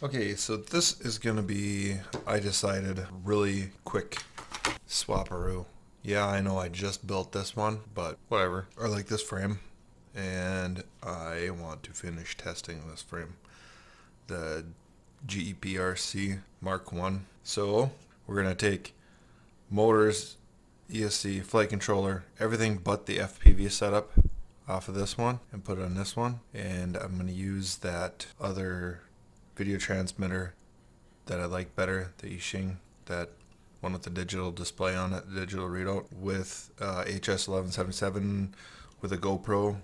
Okay, so this is gonna be, I decided, really quick swaparoo. Yeah, I know I just built this one, but whatever. I like this frame, and I want to finish testing this frame. The GepRc Mark 1. So, we're gonna take motors, ESC, flight controller, everything but the FPV setup off of this one and put it on this one. And I'm gonna use that other video transmitter that I like better, the Yixing, that one with the digital display on it, digital readout, with HS1177 with a GoPro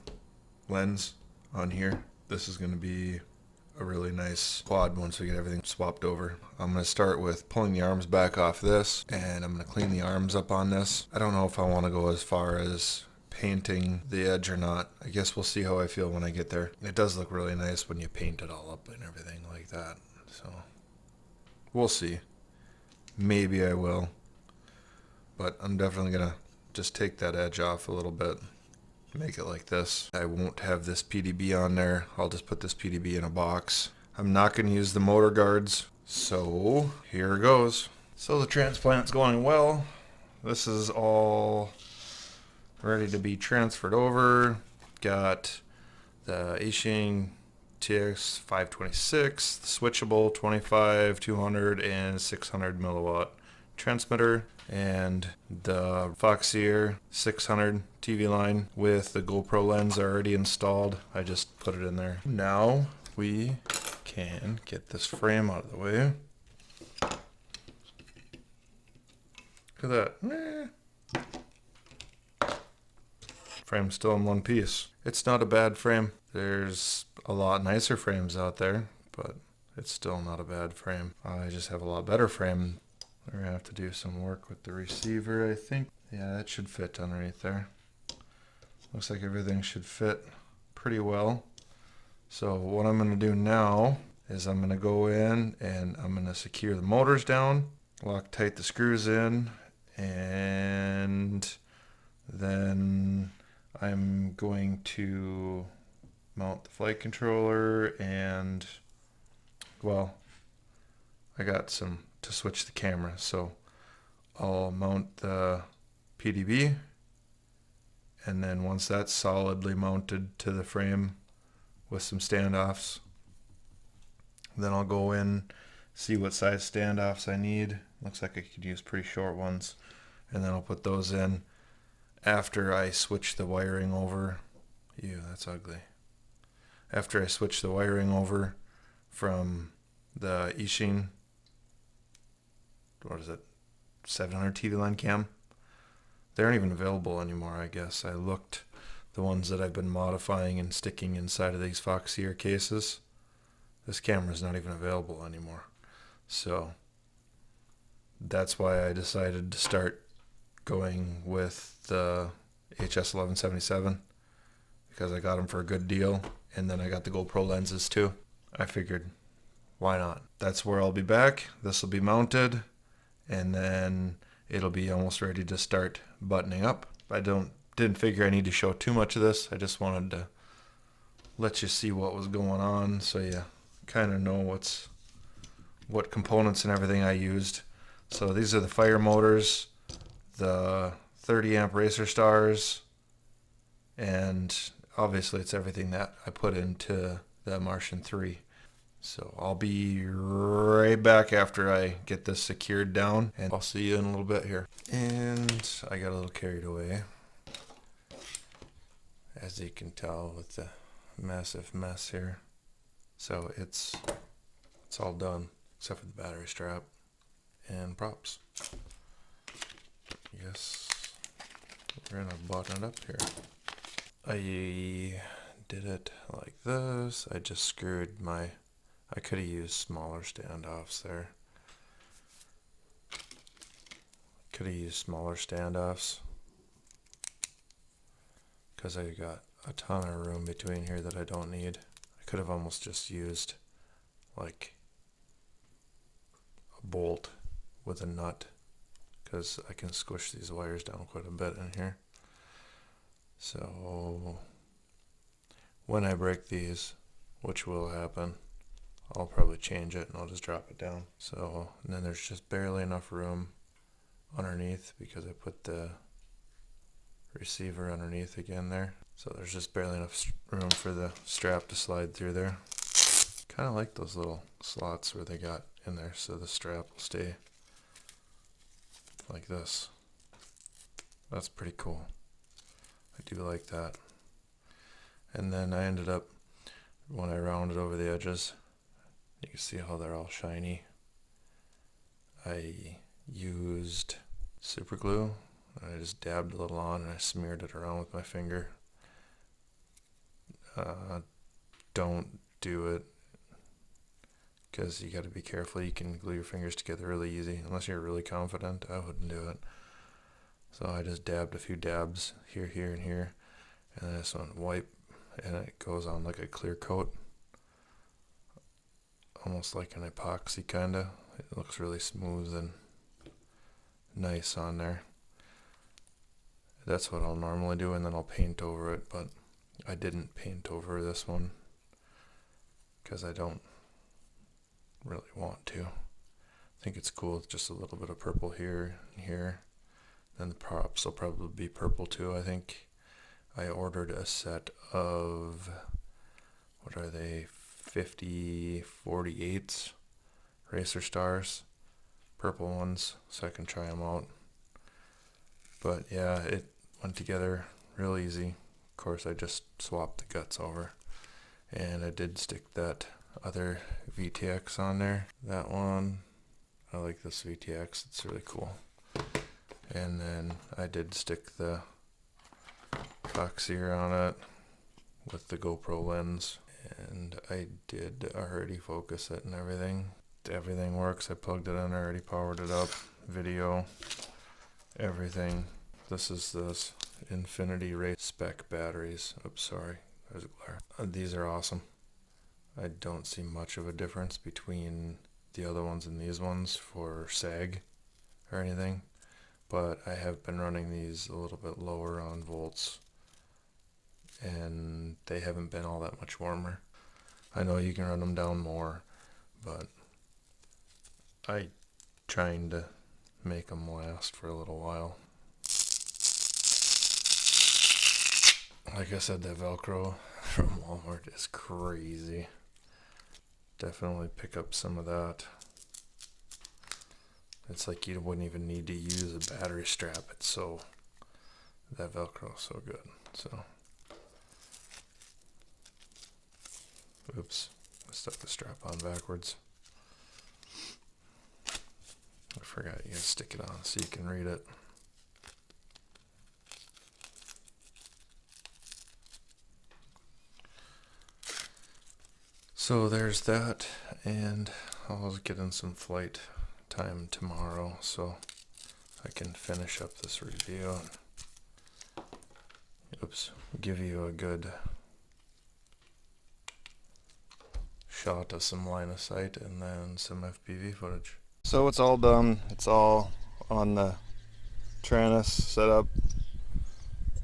lens on here. This is going to be a really nice quad once we get everything swapped over. I'm going to start with pulling the arms back off this, and I'm going to clean the arms up on this. I don't know if I want to go as far as painting the edge or not. I guess we'll see how I feel when I get there. It does look really nice when you paint it all up and everything like that, so we'll see. Maybe I will, but I'm definitely gonna just take that edge off a little bit, make it like this. I won't have this PDB on there. I'll just put this PDB in a box. I'm not gonna use the motor guards, so here goes. So the transplant's going well. This is all ready to be transferred over. Got the Yixing TX 526, the switchable 25, 200, and 600 milliwatt transmitter, and the Foxeer 600 TV line with the GoPro lens already installed. I just put it in there. Now we can get this frame out of the way. Look at that. Frame's still in one piece. It's not a bad frame. There's a lot nicer frames out there, but it's still not a bad frame. I just have a lot better frame. We're gonna have to do some work with the receiver, I think. Yeah, that should fit underneath there. Looks like everything should fit pretty well. So what I'm gonna do now is I'm gonna go in and I'm gonna secure the motors down, lock tight the screws in, and then I'm going to mount the flight controller, and well, I got some to switch the camera, so I'll mount the PDB, and then once that's solidly mounted to the frame with some standoffs, then I'll go in, see what size standoffs I need. Looks like I could use pretty short ones, and then I'll put those in after I switch the wiring over. Ew, that's ugly. After I switch the wiring over from the Yixing, what is it, 700 TV line cam? They aren't even available anymore, I guess. I looked, the ones that I've been modifying and sticking inside of these Foxeer cases. This camera's not even available anymore. So that's why I decided to start going with the HS1177, because I got them for a good deal, and then I got the GoPro lenses too. I figured, why not? That's where I'll be back. This will be mounted, and then it'll be almost ready to start buttoning up. I didn't figure I need to show too much of this. I just wanted to let you see what was going on, so you kind of know what components and everything I used. So these are the fire motors, the 30 amp racer stars, and obviously it's everything that I put into the Martian 3. So I'll be right back after I get this secured down, and I'll see you in a little bit here. And I got a little carried away, as you can tell with the massive mess here. So it's all done except for the battery strap and props. Yes, we're gonna button it up here. I did it like this. I just screwed I could have used smaller standoffs there. Could have used smaller standoffs because I got a ton of room between here that I don't need. I could have almost just used like a bolt with a nut, because I can squish these wires down quite a bit in here. So when I break these, which will happen, I'll probably change it and I'll just drop it down. So, and then there's just barely enough room underneath because I put the receiver underneath again there. So there's just barely enough room for the strap to slide through there. Kind of like those little slots where they got in there so the strap will stay like this. That's pretty cool. I do like that. And then I ended up, when I rounded over the edges, you can see how they're all shiny. I used super glue. I just dabbed a little on and I smeared it around with my finger. Don't do it because you got to be careful. You can glue your fingers together really easy. Unless you're really confident, I wouldn't do it. So I just dabbed a few dabs here, here, and here, and then I just want to wipe, and it goes on like a clear coat, almost like an epoxy kinda. It looks really smooth and nice on there. That's what I'll normally do, and then I'll paint over it, but I didn't paint over this one because I don't really want to. I think it's cool with just a little bit of purple here and here. Then the props will probably be purple too. I think I ordered a set of, what are they, 50/48s Racer Stars, purple ones, so I can try them out. But yeah, it went together real easy. Of course, I just swapped the guts over, and I did stick that other VTX on there. That one, I like this VTX, it's really cool. And then I did stick the Foxeer on it with the GoPro lens, and I did already focus it and everything. Everything works. I plugged it in, already powered it up, video, everything. This is this Infinity Race spec batteries. Oops, sorry, there's a glare. These are awesome. I don't see much of a difference between the other ones and these ones for sag or anything, but I have been running these a little bit lower on volts, and they haven't been all that much warmer. I know you can run them down more, but I'm trying to make them last for a little while. Like I said, that Velcro from Walmart is crazy. Definitely pick up some of that. It's like you wouldn't even need to use a battery strap. It's so, that Velcro is so good. So, oops, I stuck the strap on backwards. I forgot you gotta stick it on so you can read it. So there's that, and I'll get in some flight time tomorrow so I can finish up this review and, oops, give you a good shot of some line of sight and then some FPV footage. So it's all done. It's all on the Tranus setup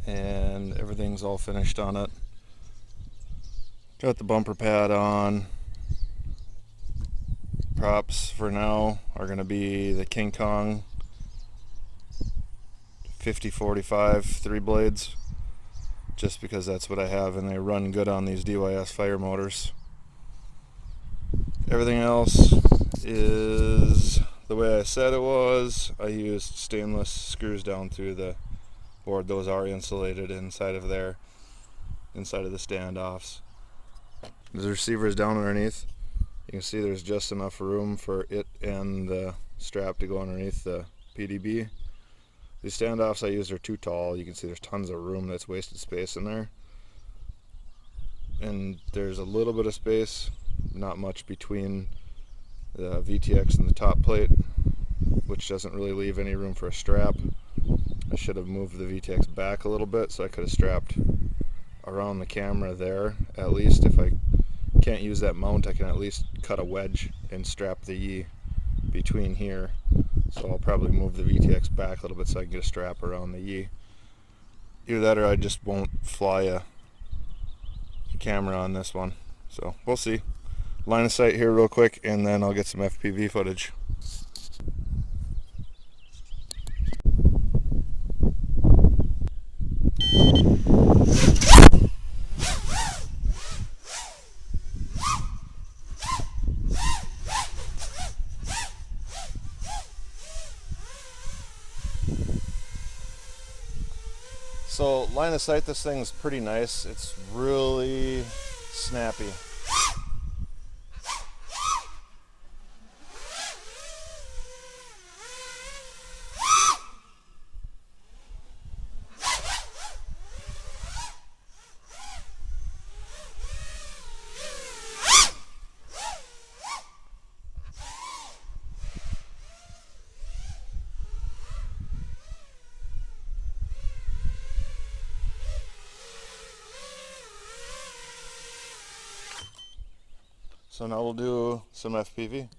and everything's all finished on it. Got the bumper pad on. Props for now are going to be the King Kong 50/45 3 blades, just because that's what I have and they run good on these DYS fire motors. Everything else is the way I said it was. I used stainless screws down through the board. Those are insulated inside of there, inside of the standoffs. The receiver is down underneath. You can see there's just enough room for it and the strap to go underneath the PDB. These standoffs I use are too tall. You can see there's tons of room. That's wasted space in there. And there's a little bit of space, not much, between the VTX and the top plate, which doesn't really leave any room for a strap. I should have moved the VTX back a little bit so I could have strapped around the camera there. At least if I can't use that mount, I can at least cut a wedge and strap the E between here. So I'll probably move the VTX back a little bit so I can get a strap around the E. Either that or I just won't fly a camera on this one. So we'll see. line of sight here real quick, and then I'll get some FPV footage. So line of sight, this thing's pretty nice. It's really snappy. So now we'll do some FPV.